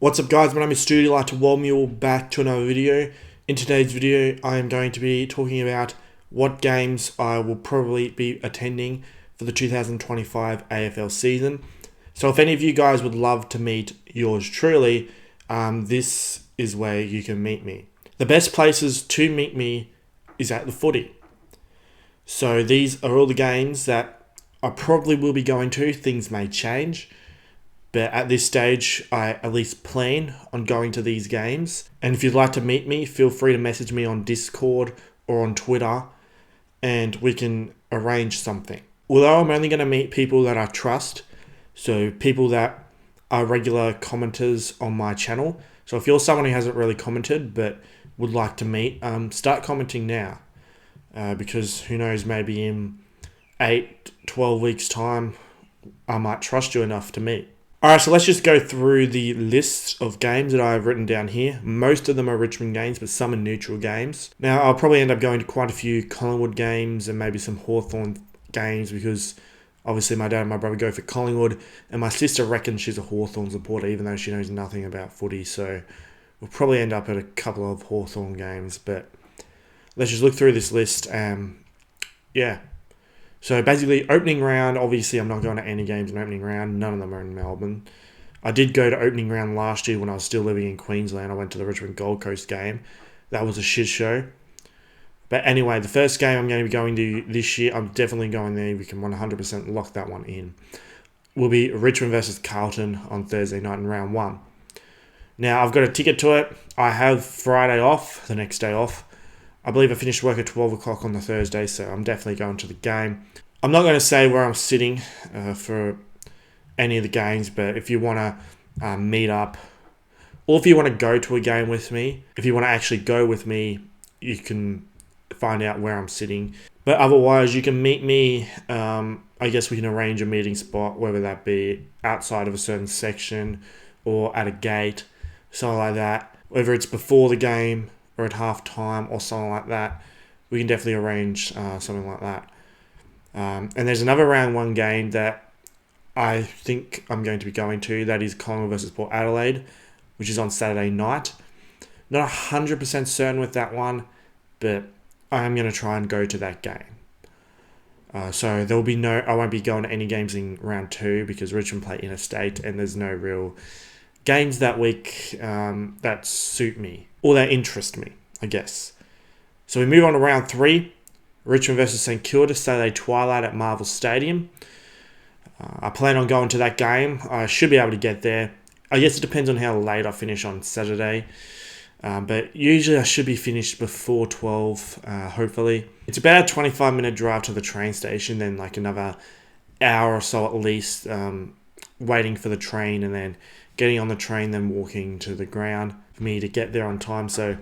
What's up guys, my name is Stoody. I'd like to welcome you all back to another video. In today's video I am going to be talking about what games I will probably be attending for the 2025 AFL season. So if any of you guys would love to meet yours truly, this is where you can meet me. The best places to meet me is at the footy. So these are all the games that I probably will be going to. Things may change. But at this stage, I at least plan on going to these games. And if you'd like to meet me, feel free to message me on Discord or on Twitter and we can arrange something. Although I'm only going to meet people that I trust, so people that are regular commenters on my channel. So if you're someone who hasn't really commented but would like to meet, start commenting now. Because who knows, maybe in 8-12 weeks time, I might trust you enough to meet. Alright, so let's just go through the list of games that I've written down here. Most of them are Richmond games, but some are neutral games. Now, I'll probably end up going to quite a few Collingwood games and maybe some Hawthorn games because obviously my dad and my brother go for Collingwood and my sister reckons she's a Hawthorn supporter even though she knows nothing about footy. So we'll probably end up at a couple of Hawthorn games, but let's just look through this list. Yeah. So basically, opening round, obviously I'm not going to any games in opening round. None of them are in Melbourne. I did go to opening round last year when I was still living in Queensland. I went to the Richmond Gold Coast game. That was a shit show. But anyway, the first game I'm going to be going to this year, I'm definitely going there. We can 100% lock that one in. Will be Richmond versus Carlton on Thursday night in round 1. Now, I've got a ticket to it. I have Friday off, the next day off. I believe I finished work at 12 o'clock on the Thursday, so I'm definitely going to the game. I'm not going to say where I'm sitting for any of the games, but if you want to meet up, or if you want to go to a game with me, if you want to actually go with me, you can find out where I'm sitting. But otherwise, you can meet me. I guess we can arrange a meeting spot, whether that be outside of a certain section or at a gate, something like that. Whether it's before the game or at half time or something like that, we can definitely arrange something like that. And there's another round 1 game that I think I'm going to be going to. That is Collingwood versus Port Adelaide, which is on Saturday night. Not 100% certain with that one, but I am going to try and go to that game. So there will be I won't be going to any games in round 2 because Richmond play interstate and there's no real games that week that suit me or that interest me, I guess. So we move on to round 3. Richmond versus St Kilda, Saturday twilight at Marvel Stadium. I plan on going to that game. I should be able to get there. I guess it depends on how late I finish on Saturday. But usually I should be finished before 12, hopefully. It's about a 25-minute drive to the train station, then like another hour or so at least waiting for the train and then getting on the train, then walking to the ground for me to get there on time. So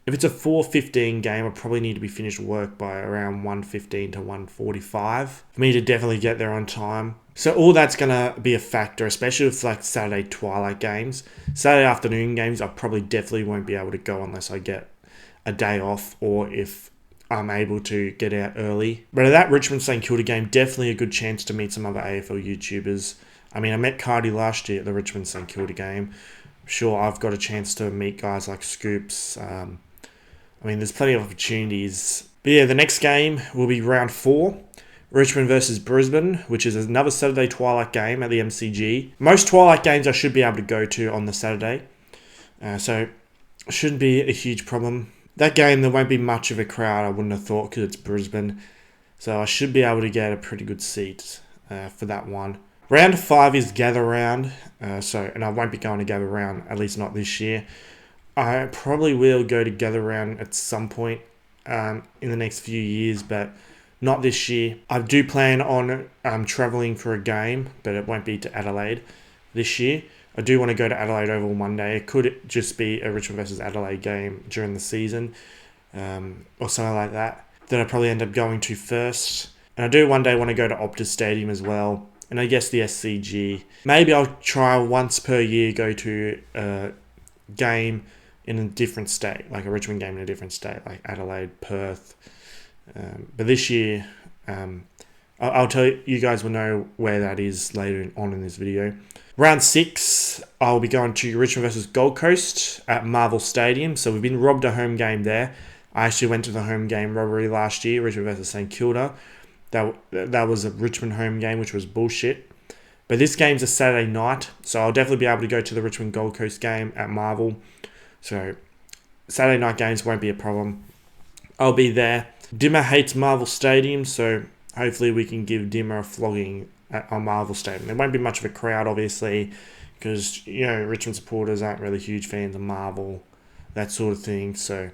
if it's a 4:15 game, I probably need to be finished work by around 1:15 to 1:45 for me to definitely get there on time. So all that's going to be a factor, especially with like Saturday twilight games. Saturday afternoon games, I probably definitely won't be able to go unless I get a day off or if I'm able to get out early. But at that Richmond St Kilda game, definitely a good chance to meet some other AFL YouTubers. I mean, I met Cardi last year at the Richmond St Kilda game. Sure, I've got a chance to meet guys like Scoops. I mean, there's plenty of opportunities. But yeah, the next game will be round 4. Richmond versus Brisbane, which is another Saturday twilight game at the MCG. Most twilight games I should be able to go to on the Saturday. So it shouldn't be a huge problem. That game, there won't be much of a crowd, I wouldn't have thought, because it's Brisbane. So I should be able to get a pretty good seat for that one. Round 5 is Gather Round. And I won't be going to Gather Round, at least not this year. I probably will go to Gather Round at some point in the next few years, but not this year. I do plan on travelling for a game, but it won't be to Adelaide this year. I do want to go to Adelaide Oval one day. It could just be a Richmond versus Adelaide game during the season or something like that I'll probably end up going to first. And I do one day want to go to Optus Stadium as well. And I guess the SCG. Maybe I'll try once per year go to a game in a different state, like a Richmond game in a different state, like Adelaide, Perth. But this year, I'll tell you guys will know where that is later on in this video. Round 6, I'll be going to Richmond versus Gold Coast at Marvel Stadium. So we've been robbed a home game there. I actually went to the home game robbery last year, Richmond versus St Kilda. That was a Richmond home game, which was bullshit. But this game's a Saturday night, so I'll definitely be able to go to the Richmond Gold Coast game at Marvel. So Saturday night games won't be a problem. I'll be there. Dimmer hates Marvel Stadium, so hopefully we can give Dimmer a flogging at Marvel Stadium. There won't be much of a crowd, obviously, because, Richmond supporters aren't really huge fans of Marvel, that sort of thing. So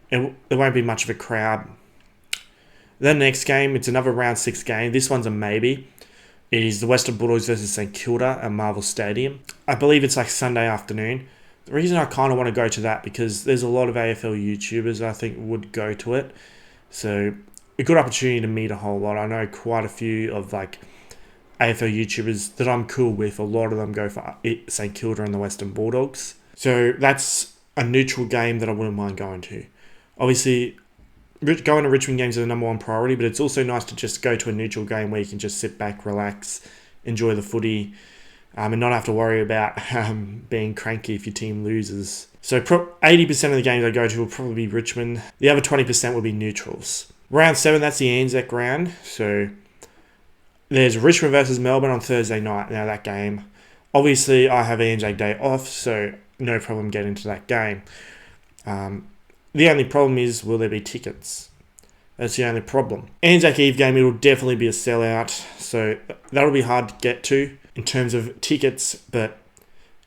there won't be much of a crowd. Then the next game, it's another round 6 game. This one's a maybe. It is the Western Bulldogs versus St Kilda at Marvel Stadium. I believe it's like Sunday afternoon. The reason I kind of want to go to that because there's a lot of AFL YouTubers I think would go to it. So a good opportunity to meet a whole lot. I know quite a few of like AFL YouTubers that I'm cool with. A lot of them go for St Kilda and the Western Bulldogs. So that's a neutral game that I wouldn't mind going to. Obviously, going to Richmond games are the number one priority, but it's also nice to just go to a neutral game where you can just sit back, relax, enjoy the footy, and not have to worry about being cranky if your team loses. So 80% of the games I go to will probably be Richmond. The other 20% will be neutrals. Round 7, that's the Anzac round. So there's Richmond versus Melbourne on Thursday night. Now that game, obviously I have Anzac Day off, so no problem getting to that game. The only problem is, will there be tickets? That's the only problem. Anzac Eve game, it'll definitely be a sellout, so that'll be hard to get to in terms of tickets, but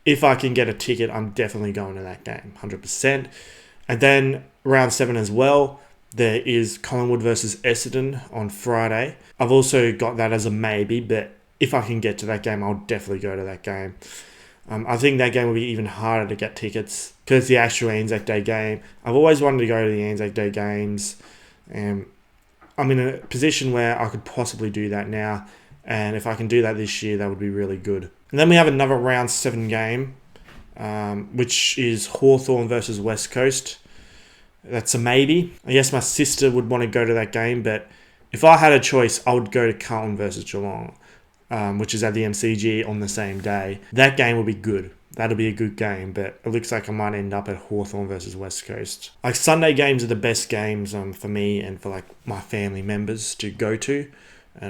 if I can get a ticket, I'm definitely going to that game, 100%. And then round 7 as well, there is Collingwood versus Essendon on Friday. I've also got that as a maybe, but if I can get to that game, I'll definitely go to that game. I think that game will be even harder to get tickets because it's the actual Anzac Day game. I've always wanted to go to the Anzac Day games, and I'm in a position where I could possibly do that now. And if I can do that this year, that would be really good. And then we have another round 7 game, which is Hawthorn versus West Coast. That's a maybe. I guess my sister would want to go to that game, but if I had a choice, I would go to Carlton versus Geelong, which is at the MCG on the same day. That game will be good. That'll be a good game, but it looks like I might end up at Hawthorn versus West Coast. Like Sunday games are the best games for me and for like my family members to go to,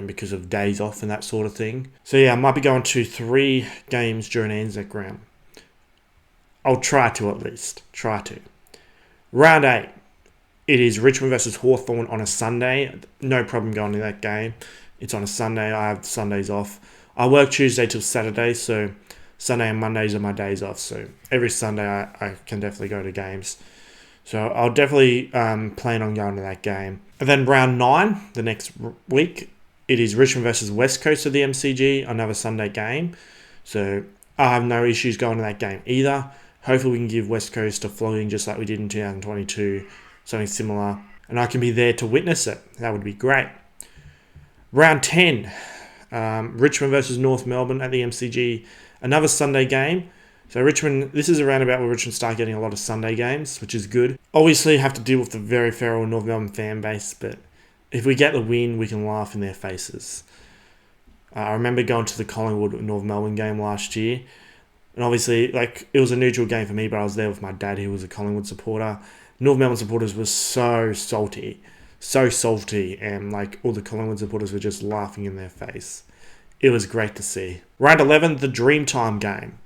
because of days off and that sort of thing. So yeah, I might be going to 3 games during Anzac round. I'll try to at least. Try to. Round 8. It is Richmond versus Hawthorn on a Sunday. No problem going to that game. It's on a Sunday. I have Sundays off. I work Tuesday till Saturday, so Sunday and Mondays are my days off. So every Sunday I can definitely go to games. So I'll definitely plan on going to that game. And then round 9, the next week, it is Richmond versus West Coast of the MCG, another Sunday game. So I have no issues going to that game either. Hopefully we can give West Coast a flogging just like we did in 2022, something similar. And I can be there to witness it. That would be great. Round 10, Richmond versus North Melbourne at the MCG, another Sunday game. So Richmond, this is around about where Richmond start getting a lot of Sunday games, which is good. Obviously have to deal with the very feral North Melbourne fan base, but if we get the win, we can laugh in their faces. I remember going to the Collingwood North Melbourne game last year, and obviously, like, it was a neutral game for me, but I was there with my dad, who was a Collingwood supporter. North Melbourne supporters were so salty, and like all the Collingwood supporters were just laughing in their face. It was great to see. Round 11, the Dreamtime game.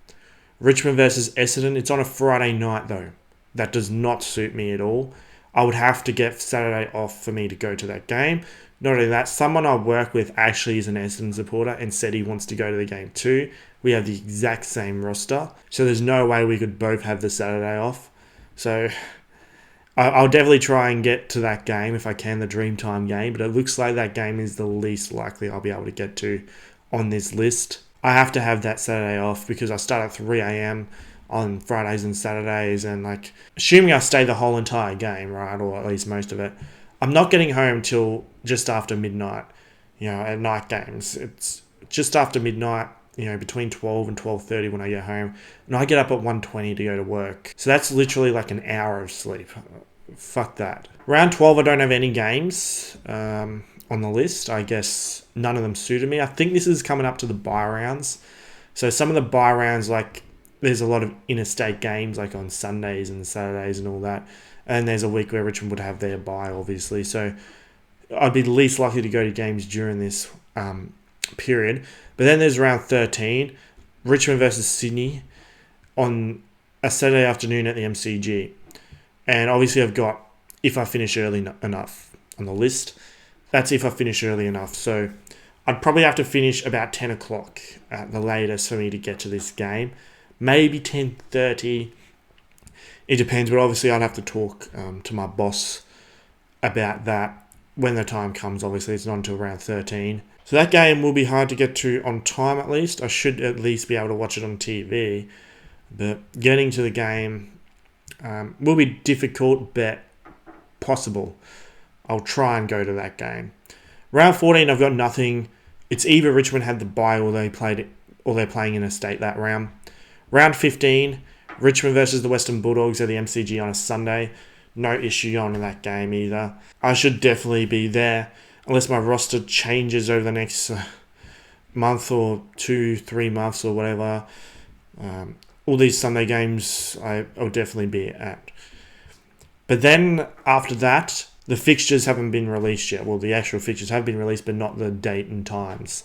Richmond versus Essendon. It's on a Friday night though. That does not suit me at all. I would have to get Saturday off for me to go to that game. Not only that, someone I work with actually is an Essendon supporter and said he wants to go to the game too. We have the exact same roster, so there's no way we could both have the Saturday off. So I'll definitely try and get to that game if I can, the Dreamtime game, but it looks like that game is the least likely I'll be able to get to on this list. I have to have that Saturday off because I start at 3 a.m. on Fridays and Saturdays, and like, assuming I stay the whole entire game, right, or at least most of it, I'm not getting home till just after midnight, at night games. It's just after midnight, between 12 and 12:30 when I get home, and I get up at 1:20 to go to work. So that's literally like an hour of sleep. Fuck that. Round 12, I don't have any games on the list. I guess none of them suited me. I think this is coming up to the bye rounds. So some of the bye rounds, like there's a lot of interstate games like on Sundays and Saturdays and all that. And there's a week where Richmond would have their bye, obviously. So I'd be least likely to go to games during this period. But then there's round 13, Richmond versus Sydney on a Saturday afternoon at the MCG. And obviously I've got if I finish early enough on the list. That's if I finish early enough. So I'd probably have to finish about 10 o'clock at the latest for me to get to this game. Maybe 10:30. It depends, but obviously I'd have to talk to my boss about that when the time comes. Obviously, it's not until round 13. So that game will be hard to get to on time at least. I should at least be able to watch it on TV. But getting to the game will be difficult, but possible. I'll try and go to that game. Round 14, I've got nothing. It's either Richmond had the bye or they're playing in a state that round. Round 15, Richmond versus the Western Bulldogs at the MCG on a Sunday. No issue on that game either. I should definitely be there unless my roster changes over the next month or 2-3 months or whatever. All these Sunday games I'll definitely be at. But then after that, the fixtures haven't been released yet. Well, the actual fixtures have been released, but not the date and times.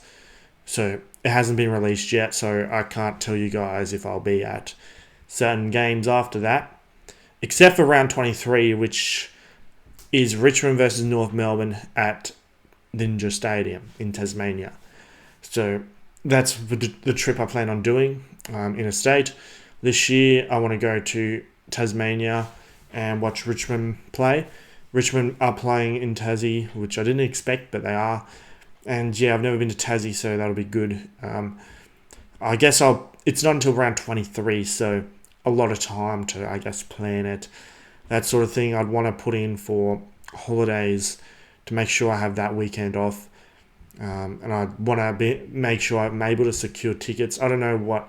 So it hasn't been released yet, so I can't tell you guys if I'll be at certain games after that, except for round 23, which is Richmond versus North Melbourne at Ninja Stadium in Tasmania. So that's the trip I plan on doing in a state. This year, I want to go to Tasmania and watch Richmond play. Richmond are playing in Tassie, which I didn't expect, but they are. And yeah, I've never been to Tassie, so that'll be good. I guess it's not until round 23, so a lot of time to, I guess, plan it. That sort of thing I'd want to put in for holidays to make sure I have that weekend off. And I want to make sure I'm able to secure tickets. I don't know what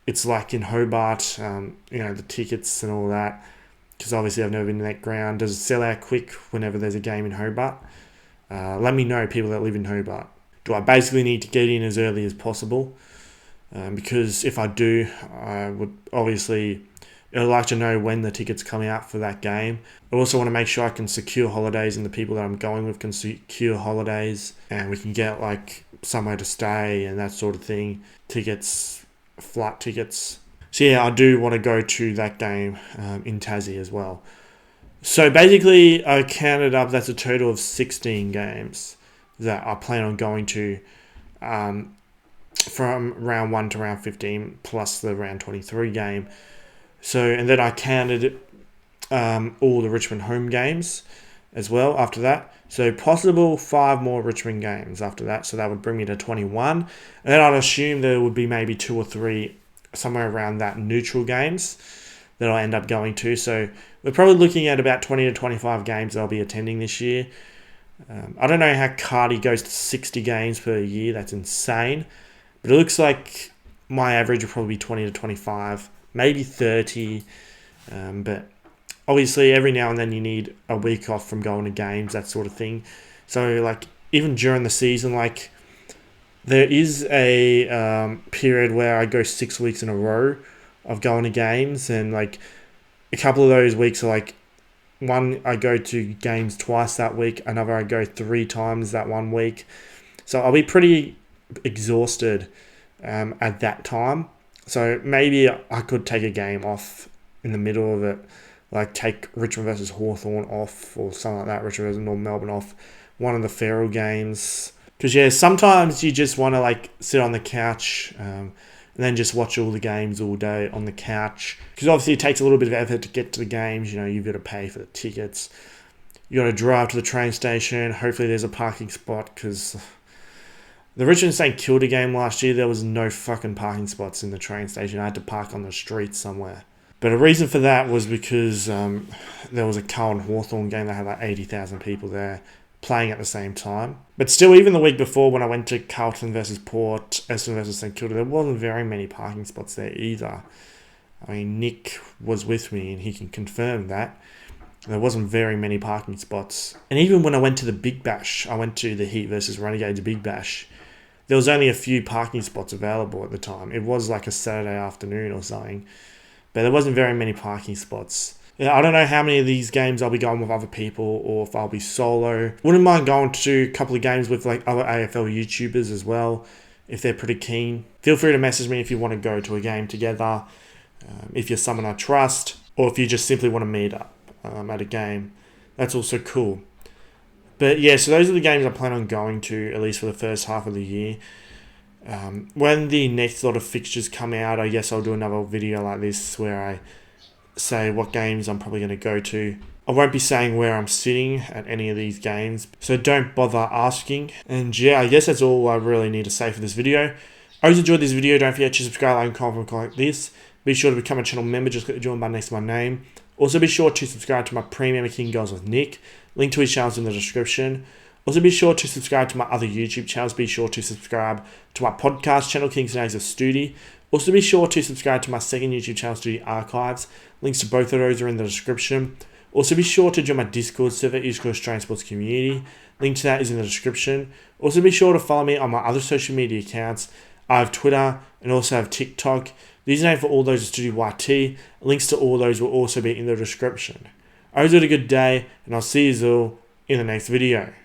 it's like in Hobart, the tickets and all that, because obviously I've never been to that ground. Does it sell out quick whenever there's a game in Hobart? Let me know, people that live in Hobart. Do I basically need to get in as early as possible? Because if I do, I would obviously I'd like to know when the tickets come out for that game. I also want to make sure I can secure holidays and the people that I'm going with can secure holidays and we can get like somewhere to stay and that sort of thing. Tickets, flight tickets. So yeah, I do want to go to that game in Tassie as well. So basically, I counted up, that's a total of 16 games that I plan on going to from round 1 to round 15 plus the round 23 game. So, and then I counted all the Richmond home games as well after that. So possible 5 more Richmond games after that. So that would bring me to 21. And then I'd assume there would be maybe 2 or 3 somewhere around that neutral games that I'll end up going to. So we're probably looking at about 20 to 25 games I'll be attending this year. I don't know how Cardi goes to 60 games per year. That's insane. But it looks like my average will probably be 20 to 25, maybe 30. But obviously every now and then you need a week off from going to games, that sort of thing. So like even during the season, like there is a period where I go 6 weeks in a row of going to games, and like a couple of those weeks are like one I go to games twice that week, another I go 3 times that one week. So I'll be pretty exhausted at that time. So maybe I could take a game off in the middle of it, like take Richmond versus Hawthorn off or something like that, Richmond versus North Melbourne off, one of the Feral games. Because yeah, sometimes you just want to like sit on the couch and then just watch all the games all day on the couch. Because obviously it takes a little bit of effort to get to the games. You know, you've got to pay for the tickets. You got to drive to the train station. Hopefully there's a parking spot, because the Richmond St Kilda game last year, there was no fucking parking spots in the train station. I had to park on the street somewhere. But a reason for that was because there was a Carlton Hawthorn game that had like 80,000 people there playing at the same time. But still, even the week before when I went to Carlton versus Port, Essendon versus St Kilda, there wasn't very many parking spots there either. I mean, Nick was with me and he can confirm that. There wasn't very many parking spots. And even when I went to the Big Bash, I went to the Heat versus Renegades Big Bash, there was only a few parking spots available at the time. It was like a Saturday afternoon or something, but there wasn't very many parking spots. Yeah, I don't know how many of these games I'll be going with other people or if I'll be solo. Wouldn't mind going to a couple of games with like other AFL YouTubers as well, if they're pretty keen. Feel free to message me if you want to go to a game together, if you're someone I trust, or if you just simply want to meet up at a game. That's also cool. But yeah, so those are the games I plan on going to, at least for the first half of the year. When the next lot of fixtures come out, I guess I'll do another video like this where I say what games I'm probably going to go to. I won't be saying where I'm sitting at any of these games, so don't bother asking. And yeah, I guess that's all I really need to say for this video. I hope you enjoyed this video. Don't forget to subscribe, like, and comment like this. Be sure to become a channel member. Just click the join button next to my name. Also be sure to subscribe to my premium King Girls with Nick. Link to his channels in the description. Also be sure to subscribe to my other YouTube channels. Be sure to subscribe to my podcast channel, Kings and A's of Stoody. Also be sure to subscribe to my second YouTube channel, Stoody Archives. Links to both of those are in the description. Also be sure to join my Discord server, East Coast Australian Sports Community. Link to that is in the description. Also be sure to follow me on my other social media accounts. I have Twitter and also have TikTok. The username for all those is StoodyYT. Links to all those will also be in the description. I hope you had a good day, and I'll see you all in the next video.